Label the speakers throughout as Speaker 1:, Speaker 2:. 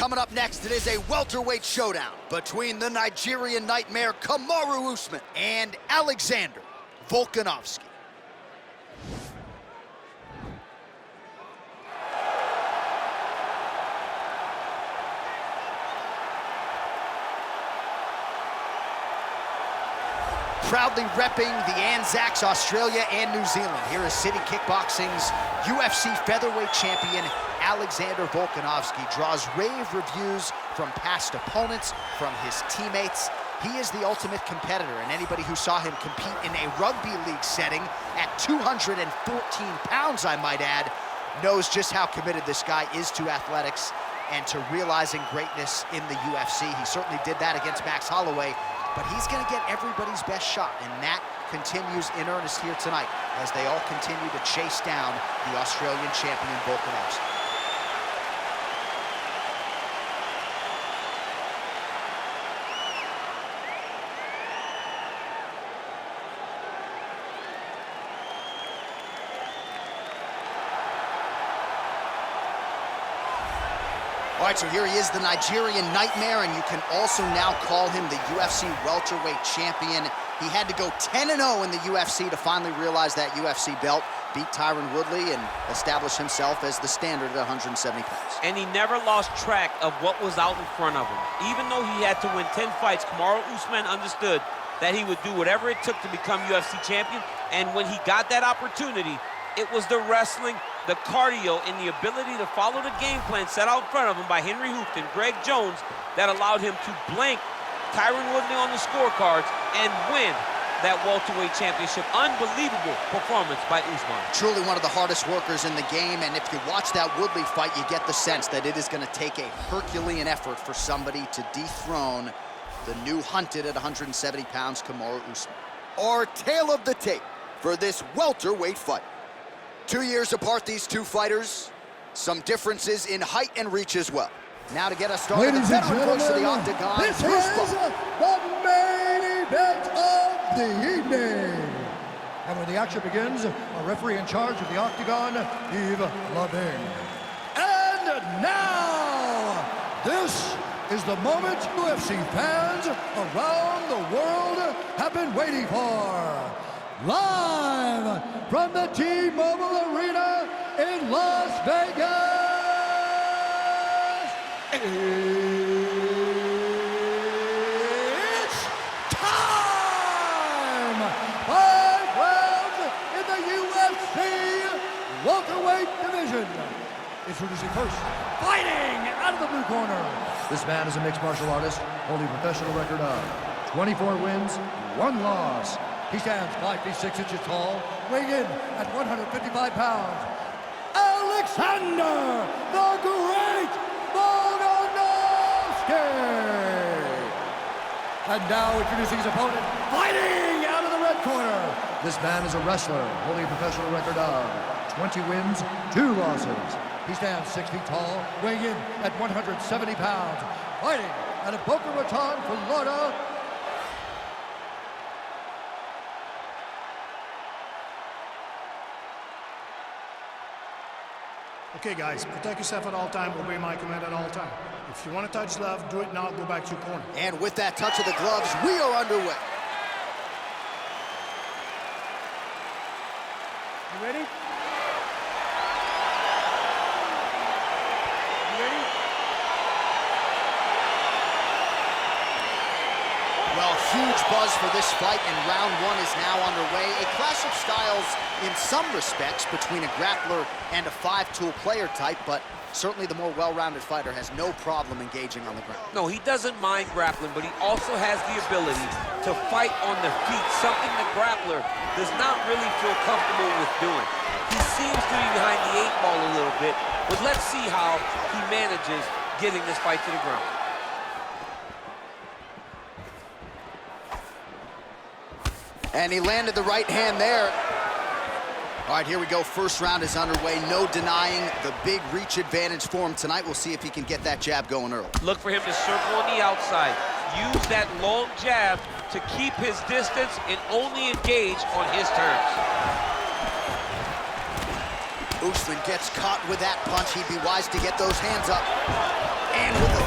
Speaker 1: Coming up next, it is a welterweight showdown between the Nigerian nightmare Kamaru Usman and Alexander Volkanovski. Proudly repping the Anzacs, Australia and New Zealand. Here is City Kickboxing's UFC featherweight champion, Alexander Volkanovski, draws rave reviews from past opponents, from his teammates. He is the ultimate competitor, and anybody who saw him compete in a rugby league setting at 214 pounds, I might add, knows just how committed this guy is to athletics and to realizing greatness in the UFC. He certainly did that against Max Holloway, but he's gonna get everybody's best shot, and that continues in earnest here tonight as they all continue to chase down the Australian champion Volkanovski. All right, so here he is, the Nigerian nightmare, and you can also now call him the UFC welterweight champion. He had to go 10-0 in the UFC to finally realize that UFC belt, beat Tyron Woodley, and establish himself as the standard at 170 pounds.
Speaker 2: And he never lost track of what was out in front of him. Even though he had to win 10 fights, Kamaru Usman understood that he would do whatever it took to become UFC champion, and when he got that opportunity, it was the wrestling, the cardio, and the ability to follow the game plan set out in front of him by Henry Hooft and Greg Jones that allowed him to blank Tyron Woodley on the scorecards and win that welterweight championship. Unbelievable performance by Usman.
Speaker 1: Truly one of the hardest workers in the game, and if you watch that Woodley fight, you get the sense that it is going to take a Herculean effort for somebody to dethrone the new hunted at 170 pounds, Kamaru Usman. Our tale of the tape for this welterweight fight. 2 years apart, these two fighters. Some differences in height and reach as well. Now to get us started, the veteran voice of the Octagon,
Speaker 3: this is the main event of the evening. And when the action begins, a referee in charge of the Octagon, Yves Lavigne. And now, this is the moment UFC fans around the world have been waiting for. Live from the T-Mobile Arena in Las Vegas, it's time! 5 rounds in the UFC welterweight division. Introducing first, fighting out of the blue corner. This man is a mixed martial artist, holding a professional record of 24 wins, 1 loss. He stands 5 feet 6 inches tall, weighing in at 155 pounds. Alexander the Great Volkanovski! And now introducing his opponent, fighting out of the red corner. This man is a wrestler, holding a professional record of 20 wins, 2 losses. He stands 6 feet tall, weighing in at 170 pounds. Fighting out of Boca Raton, Florida,
Speaker 4: Okay, guys, protect yourself at all time, obey my command at all time. If you want to touch left, do it now, go back to your corner.
Speaker 1: And with that touch of the gloves, we are underway.
Speaker 4: You ready? You ready?
Speaker 1: Well, huge buzz for this fight, and round 1 is now underway. A clash of styles in some respects between a grappler and a 5-tool player type, but certainly the more well-rounded fighter has no problem engaging on the ground.
Speaker 2: No, he doesn't mind grappling, but he also has the ability to fight on the feet, something the grappler does not really feel comfortable with doing. He seems to be behind the 8 ball a little bit, but let's see how he manages getting this fight to the ground.
Speaker 1: And he landed the right hand there. All right, here we go. First round is underway. No denying the big reach advantage for him tonight. We'll see if he can get that jab going early.
Speaker 2: Look for him to circle on the outside. Use that long jab to keep his distance and only engage on his terms.
Speaker 1: Usman gets caught with that punch. He'd be wise to get those hands up. And with the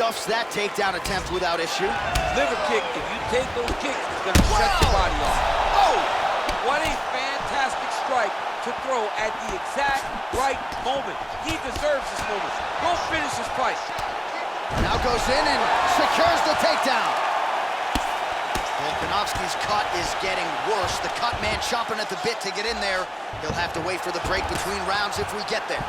Speaker 1: stuffs that takedown attempt without issue.
Speaker 2: Liver kick, if you take those kicks, it's gonna shut your body off. Oh! What a fantastic strike to throw at the exact right moment. He deserves this moment. Go finish his fight.
Speaker 1: Now goes in and secures the takedown. Volkanovski's cut is getting worse. The cut man chomping at the bit to get in there. He'll have to wait for the break between rounds if we get there.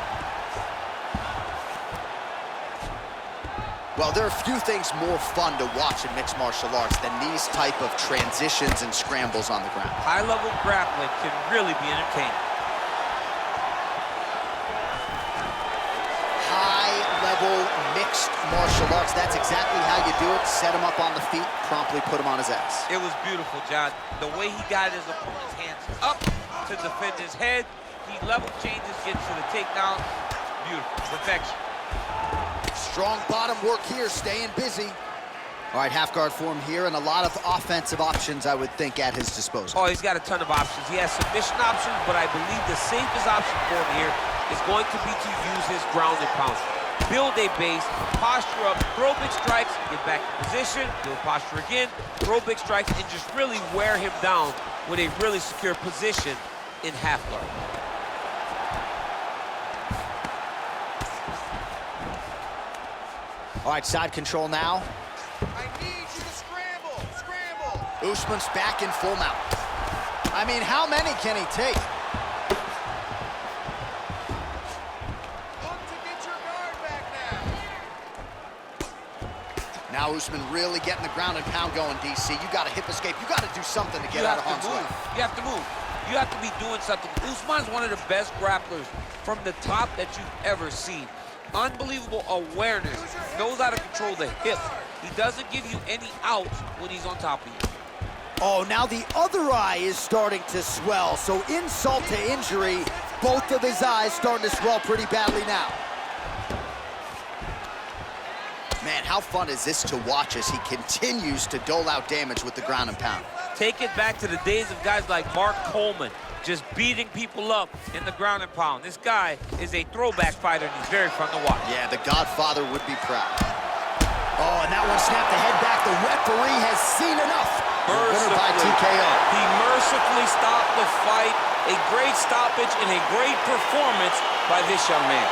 Speaker 1: Well, there are few things more fun to watch in mixed martial arts than these type of transitions and scrambles on the ground.
Speaker 2: High-level grappling can really be entertaining.
Speaker 1: High-level mixed martial arts. That's exactly how you do it. Set him up on the feet, promptly put him on his ass.
Speaker 2: It was beautiful, John. The way he got his opponent's hands up to defend his head. He level changes, gets to the takedown. Beautiful. Perfection.
Speaker 1: Strong bottom work here, staying busy. All right, half guard form here, and a lot of offensive options, I would think, at his disposal.
Speaker 2: Oh, he's got a ton of options. He has submission options, but I believe the safest option for him here is going to be to use his ground and pound. Build a base, posture up, throw big strikes, get back in position, build posture again, throw big strikes, and just really wear him down with a really secure position in half guard.
Speaker 1: All right, side control now.
Speaker 5: I need you to scramble! Scramble!
Speaker 1: Usman's back in full mount. I mean, how many can he take?
Speaker 5: Look to get your guard back now.
Speaker 1: Now Usman really getting the ground and pound going, DC. You got to hip escape. You got to do something to get out of harm's way.
Speaker 2: You have to move. You have to be doing something. Usman's one of the best grapplers from the top that you've ever seen. Unbelievable awareness, knows how to control the hip. He doesn't give you any outs when he's on top of you.
Speaker 1: Oh, now the other eye is starting to swell, so insult to injury. Both of his eyes starting to swell pretty badly now. Man, how fun is this to watch as he continues to dole out damage with the ground and pound?
Speaker 2: Take it back to the days of guys like Mark Coleman, just beating people up in the ground and pound. This guy is a throwback fighter, and he's very fun to watch.
Speaker 1: Yeah, the Godfather would be proud. Oh, and that one snapped the head back. The referee has seen enough. Winner by TKO.
Speaker 2: He mercifully stopped the fight. A great stoppage and a great performance by this young man.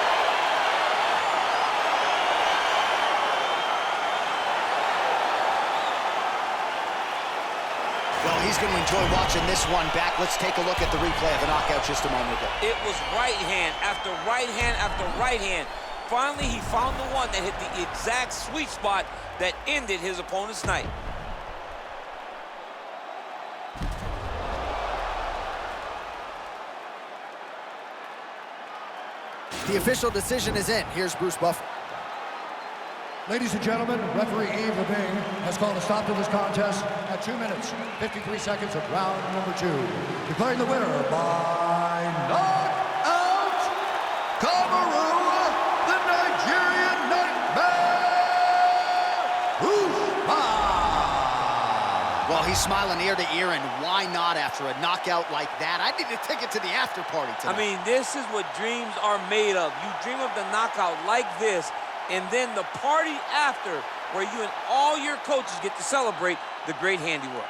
Speaker 1: Well, he's going to enjoy watching this one back. Let's take a look at the replay of the knockout just a moment ago.
Speaker 2: It was right hand after right hand after right hand. Finally, he found the one that hit the exact sweet spot that ended his opponent's night.
Speaker 1: The official decision is in. Here's Bruce Buffer.
Speaker 3: Ladies and gentlemen, referee Yves Levine has called a stop to this contest at 2 minutes, 53 seconds of round number 2. Declaring the winner by knockout, Kamaru, the Nigerian Nightmare, Usman.
Speaker 1: Well, he's smiling ear to ear, and why not after a knockout like that? I need a ticket to the after party tonight.
Speaker 2: I mean, this is what dreams are made of. You dream of the knockout like this, and then the party after, where you and all your coaches get to celebrate the great handiwork.